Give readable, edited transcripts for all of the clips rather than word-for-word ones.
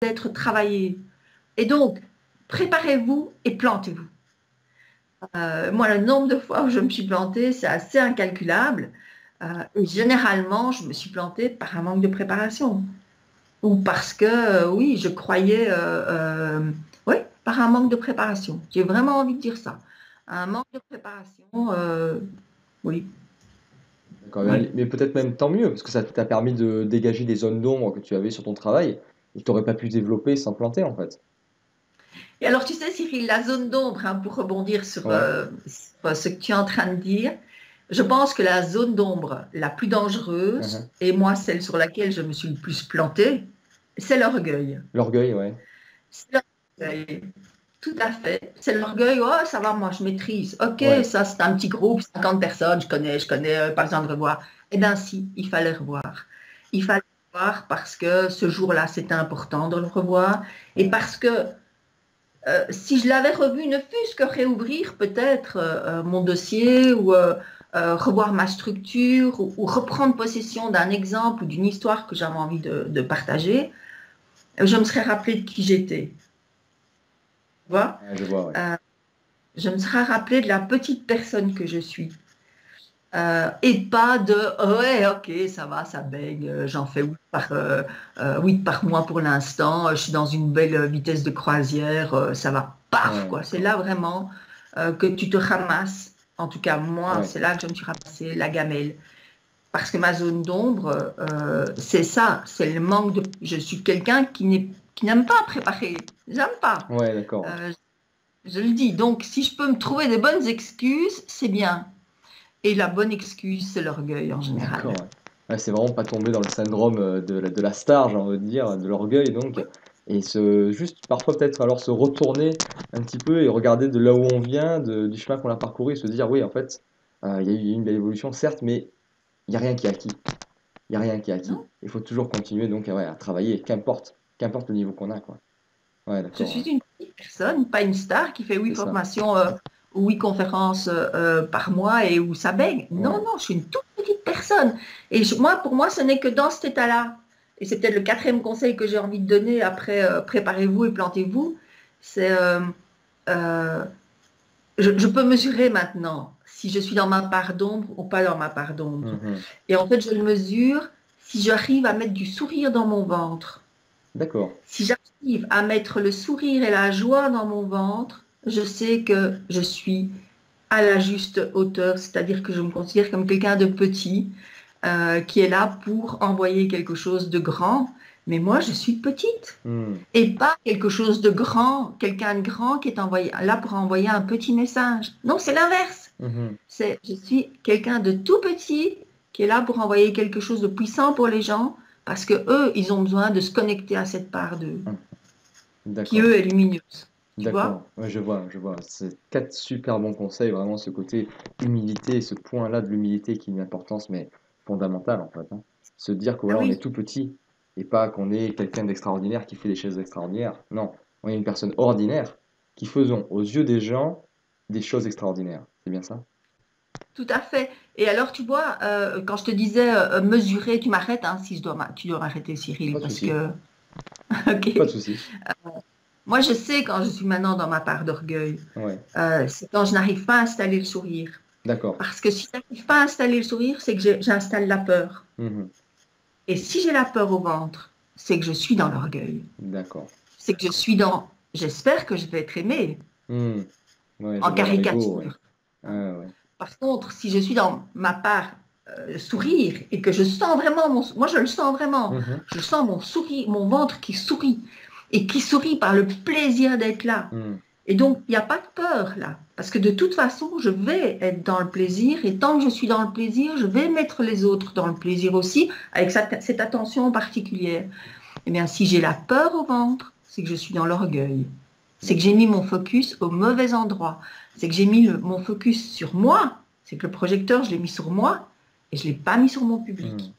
d'être travaillé. Et donc, préparez-vous et plantez-vous. Moi, le nombre de fois où je me suis plantée, c'est assez incalculable. Et généralement, je me suis plantée par un manque de préparation. Ou parce que, oui, je croyais, oui, par un manque de préparation. J'ai vraiment envie de dire ça. Un manque de préparation, oui, D'accord, oui. mais peut-être même tant mieux, parce que ça t'a permis de dégager des zones d'ombre que tu avais sur ton travail et que tu n'aurais pas pu développer sans planter en fait. Et alors, tu sais, Cyril, la zone d'ombre, hein, pour rebondir Ouais. sur ce que tu es en train de dire, je pense que la zone d'ombre la plus dangereuse, Mhm. et moi, celle sur laquelle je me suis le plus plantée, c'est l'orgueil. L'orgueil, ouais. C'est l'orgueil. Tout à fait. C'est l'orgueil. Oh, ça va, moi, je maîtrise. Ok, Ouais. ça, c'est un petit groupe, 50 personnes, je connais, pas besoin de revoir. Eh bien, si, il fallait revoir. Il fallait revoir parce que ce jour-là, c'était important de le revoir. Et Ouais. parce que si je l'avais revu, ne fût-ce que réouvrir peut-être mon dossier ou revoir ma structure ou reprendre possession d'un exemple ou d'une histoire que j'avais envie de partager, je me serais rappelé de qui j'étais. Tu vois. Ouais, je vois, ouais. Euh, je me serais rappelé de la petite personne que je suis. Et pas de oh ouais, ok, ça va, ça baigne, j'en fais 8 par mois pour l'instant, je suis dans une belle vitesse de croisière, ça va, paf, Ouais, quoi. C'est d'accord. là vraiment que tu te ramasses. En tout cas, moi, Ouais. c'est là que je me suis ramassé la gamelle. Parce que ma zone d'ombre, c'est ça, c'est le manque de. Je suis quelqu'un qui n'aime pas préparer. J'aime pas. Ouais, d'accord. Euh, je le dis. Donc, si je peux me trouver des bonnes excuses, c'est bien. Et la bonne excuse, c'est l'orgueil en général. D'accord, ouais. Ouais, c'est vraiment pas tomber dans le syndrome de la star, j'ai envie de dire, de l'orgueil donc. Oui, Et juste parfois peut-être alors se retourner un petit peu et regarder de là où on vient, du chemin qu'on a parcouru et se dire oui, en fait, il y a eu une belle évolution, certes, mais il n'y a rien qui est acquis. Il n'y a rien qui est acquis. non. Il faut toujours continuer donc ouais, à travailler, qu'importe le niveau qu'on a, quoi. Ouais, Je d'accord, suis ouais. une petite personne, pas une star qui fait huit C'est ça. formations ou 8 conférences par mois et où ça baigne. Non, Ouais. non, je suis une toute petite personne. Et pour moi, ce n'est que dans cet état-là. Et c'est peut-être le quatrième conseil que j'ai envie de donner après préparez-vous et plantez-vous. C'est euh, je peux mesurer maintenant si je suis dans ma part d'ombre ou pas dans ma part d'ombre. Mhm. Et en fait, je le mesure si j'arrive à mettre du sourire dans mon ventre. D'accord. Si j'arrive à mettre le sourire et la joie dans mon ventre, je sais que je suis à la juste hauteur, c'est-à-dire que je me considère comme quelqu'un de petit qui est là pour envoyer quelque chose de grand. Mais moi, je suis petite Hmm. et pas quelque chose de grand, quelqu'un de grand qui est là pour envoyer un petit message. Non, c'est l'inverse. Mhm. Je suis quelqu'un de tout petit qui est là pour envoyer quelque chose de puissant pour les gens parce que eux, ils ont besoin de se connecter à cette part d'eux Mhm. qui, D'accord. eux, est lumineuse. Tu vois? D'accord, ouais, je vois, je vois. C'est quatre super bons conseils, vraiment ce côté humilité, ce point-là de l'humilité qui est une importance mais fondamentale en fait, hein. Se dire que Ah voilà, on est oui, tout petit et pas qu'on est quelqu'un d'extraordinaire qui fait des choses extraordinaires. Non, on est une personne ordinaire qui faisons aux yeux des gens des choses extraordinaires. C'est bien ça? tout à fait. Et alors, tu vois, quand je te disais mesurer, tu m'arrêtes, hein, si tu dois m'arrêter, Cyril, Pas de parce souci, que, ok. pas de souci. Moi, je sais quand je suis maintenant dans ma part d'orgueil, Ouais, c'est quand je n'arrive pas à installer le sourire. d'accord. Parce que si je n'arrive pas à installer le sourire, c'est que j'installe la peur. Mhm. Et si j'ai la peur au ventre, c'est que je suis dans l'orgueil. D'accord. C'est que je suis dans, j'espère que je vais être aimée, Hmm. Ouais, je en vois dans l'ego, ouais. caricature. Hein. Ah, ouais. Par contre, si je suis dans ma part sourire et que je sens vraiment moi je le sens vraiment, Mhm. je sens mon sourire, mon ventre qui sourit et qui sourit par le plaisir d'être là. Hmm. Et donc, il n'y a pas de peur là, parce que de toute façon, je vais être dans le plaisir et tant que je suis dans le plaisir, je vais mettre les autres dans le plaisir aussi, avec cette attention particulière. Eh bien, si j'ai la peur au ventre, c'est que je suis dans l'orgueil. C'est que j'ai D'accord. mis mon focus au mauvais endroit. C'est que j'ai mis mon focus sur moi. C'est que le projecteur, je l'ai mis sur moi et je ne l'ai pas mis sur mon Hmm. public.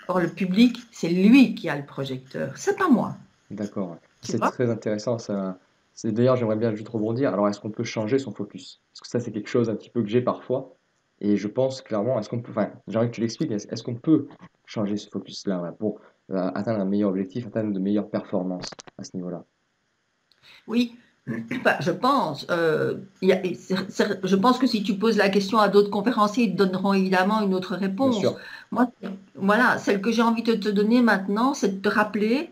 Or, le public, c'est lui qui a le projecteur. C'est pas moi. D'accord, ouais. Tu C'est vois? très intéressant ça. C'est d'ailleurs, j'aimerais bien juste rebondir. Alors, est-ce qu'on peut changer son focus? Parce que ça, c'est quelque chose un petit peu que j'ai parfois. Et je pense clairement, est-ce qu'on peut, enfin, j'ai envie que tu l'expliques, est-ce qu'on peut changer ce focus-là, ouais, pour atteindre un meilleur objectif, atteindre de meilleures performances à ce niveau-là. Oui, bah, je pense. Je pense que si tu poses la question à d'autres conférenciers, ils te donneront évidemment une autre Bien réponse. sûr. Moi, voilà, celle que j'ai envie de te donner maintenant, c'est de te rappeler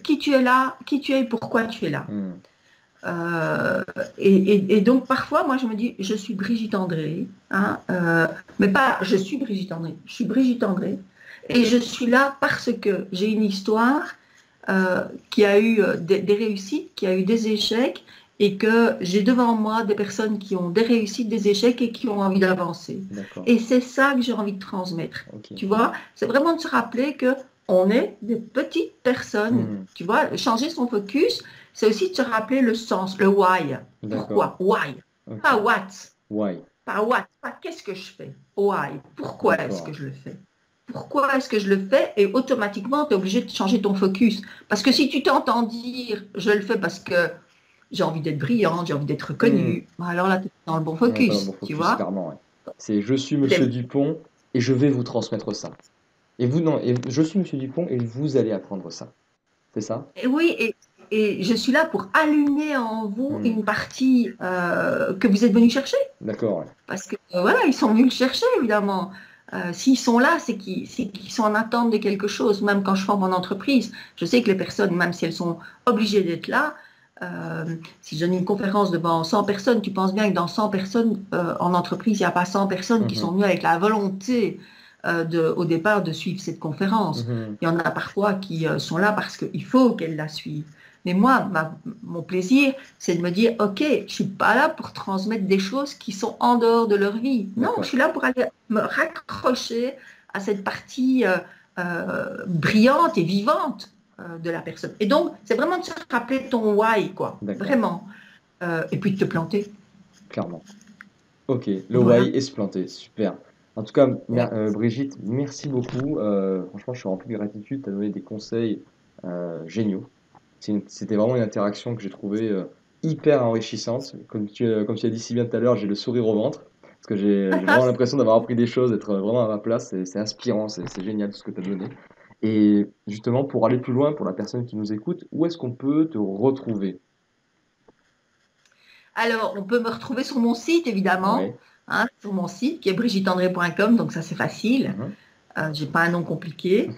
qui tu es là, qui tu es et pourquoi tu es là. Hmm. Euh, et donc parfois, moi, je me dis, je suis Brigitte André, hein, mais pas je suis Brigitte André, je suis Brigitte André, et je suis là parce que j'ai une histoire qui a eu des réussites, qui a eu des échecs, et que j'ai devant moi des personnes qui ont des réussites, des échecs et qui ont envie d'avancer. D'accord. Et c'est ça que j'ai envie de transmettre. Ok. Tu vois, c'est vraiment de se rappeler que on est des petites personnes. Hmm. Tu vois, changer son focus, c'est aussi de se rappeler le sens, le why. D'accord. Pourquoi? Why. Ok. Pas what. Why? Pas what. Pas qu'est-ce que je fais. Why. Pourquoi est-ce que D'accord. je le fais? Pourquoi est-ce que je le fais? Et automatiquement, tu es obligé de changer ton focus. Parce que si tu t'entends dire, je le fais parce que j'ai envie d'être brillante, j'ai envie d'être Hmm. reconnue, alors là, tu es dans le bon On n'est pas dans le bon focus, tu focus, vois? clairement. Ouais. C'est je suis Monsieur Dupont et je vais vous transmettre ça. Et vous, non, et je suis Monsieur Dupont et vous allez apprendre ça. C'est ça? Et oui, et je suis là pour allumer en vous Hmm. une partie que vous êtes venu chercher. D'accord. Ouais. Parce que voilà, ils sont venus le chercher, évidemment. S'ils sont là, c'est qu'ils sont en attente de quelque chose. Même quand je forme mon entreprise, je sais que les personnes, même si elles sont obligées d'être là, si je donne une conférence devant 100 personnes, tu penses bien que dans 100 personnes en entreprise, il n'y a pas 100 personnes qui sont Mhm. venues avec la volonté au départ de suivre cette conférence. Mhm. Il y en a parfois qui sont là parce qu'il faut qu'elles la suivent. Mais moi, mon plaisir, c'est de me dire, OK, je ne suis pas là pour transmettre des choses qui sont en dehors de leur vie. Non, je D'accord. suis là pour aller me raccrocher à cette partie brillante et vivante de la personne. Et donc, c'est vraiment de se rappeler ton why, quoi. D'accord. Vraiment. Et puis de te planter. Clairement. Ok. Le Voilà. why est se planter. Super. En tout cas, Brigitte, merci beaucoup. Franchement, je suis rempli de gratitude. Tu as donné des conseils géniaux. C'était vraiment une interaction que j'ai trouvée hyper enrichissante. Comme tu as dit si bien tout à l'heure, j'ai le sourire au ventre. Parce que j'ai vraiment l'impression d'avoir appris des choses, d'être vraiment à ma place. C'est inspirant, c'est génial tout ce que tu as donné. Et justement, pour aller plus loin, pour la personne qui nous écoute, où est-ce qu'on peut te retrouver? Alors, on peut me retrouver sur mon site, évidemment, Ouais. hein, sur mon site qui est brigitteandré.com, donc ça c'est facile. Mhm. J'ai pas un nom compliqué.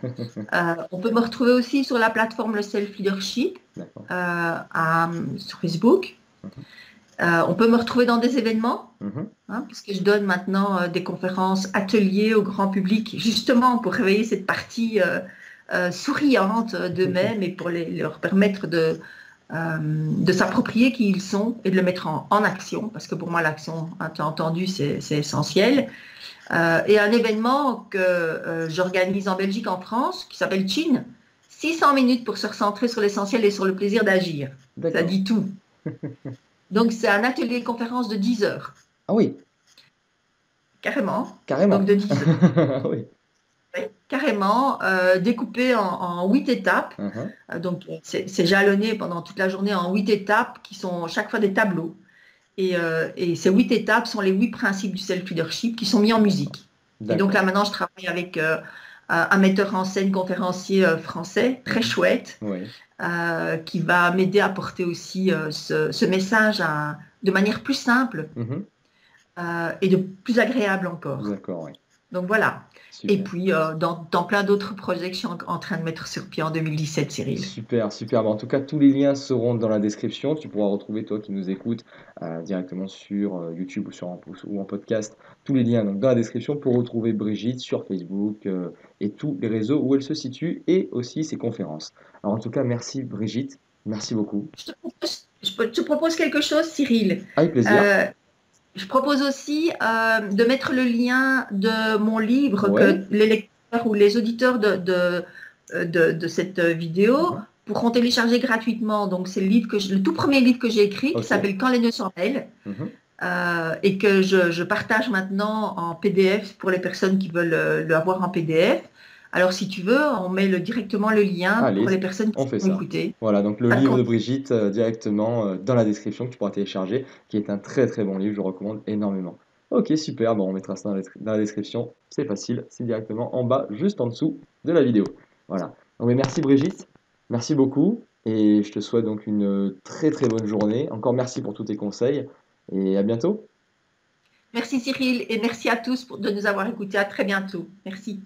On peut me retrouver aussi sur la plateforme Le Self Leadership D'accord. sur Facebook. Mhm. On peut me retrouver dans des événements, Mhm. hein, puisque je donne maintenant des conférences, ateliers au grand public, justement pour réveiller cette partie souriante d'eux-mêmes et pour leur permettre de s'approprier qui ils sont et de le mettre en action, parce que pour moi l'action, hein, tu as entendu, c'est essentiel. Et un événement que j'organise en Belgique, en France, qui s'appelle Chin, 600 minutes pour se recentrer sur l'essentiel et sur le plaisir d'agir. Ça D'accord. dit tout. Donc c'est un atelier conférence de 10 heures, Ah oui, carrément. Donc carrément. de 10 heures, Oui. oui, carrément, découpé en 8 étapes. Mhm. Donc c'est jalonné pendant toute la journée en 8 étapes qui sont chaque fois des tableaux. Et ces 8 étapes sont les 8 principes du self-leadership qui sont mis en D'accord. musique. Et donc D'accord. là, maintenant, je travaille avec un metteur en scène conférencier français, très Mhm. chouette, Oui. qui va m'aider à porter aussi ce message de manière plus simple Mhm. et de plus agréable encore. D'accord, oui. Donc voilà. Et Super. puis, dans plein d'autres projets que je suis en train de mettre sur pied en 2017, Cyril. Super, super. Bah, en tout cas, tous les liens seront dans la description. Tu pourras retrouver, toi qui nous écoutes, directement sur YouTube ou, ou en podcast. Tous les liens donc, dans la description pour retrouver Brigitte sur Facebook et tous les réseaux où elle se situe et aussi ses conférences. Alors, en tout cas, merci Brigitte. Merci beaucoup. Je te propose quelque chose, Cyril. Avec plaisir. Euh, Je propose aussi de mettre le lien de mon livre Ouais. que les lecteurs ou les auditeurs de cette vidéo Mhm. pourront télécharger gratuitement. Donc, c'est le tout premier livre que j'ai écrit qui Ok. s'appelle Quand les nœuds s'en mêlent Mhm. et que je partage maintenant en PDF pour les personnes qui veulent l'avoir en PDF. Alors, si tu veux, on met directement le lien pour les Allez, personnes qui on fait vont ça. écouter. Voilà, donc le Ça te livre de convient? Brigitte directement dans la description que tu pourras télécharger, qui est un très très bon livre, je recommande énormément. Ok, super, bon, on mettra ça dans la description, c'est facile, c'est directement en bas, juste en dessous de la vidéo. Voilà. Oui, merci Brigitte, merci beaucoup et je te souhaite donc une très très bonne journée. Encore merci pour tous tes conseils et à bientôt. Merci Cyril et merci à tous de nous avoir écoutés. À très bientôt. Merci.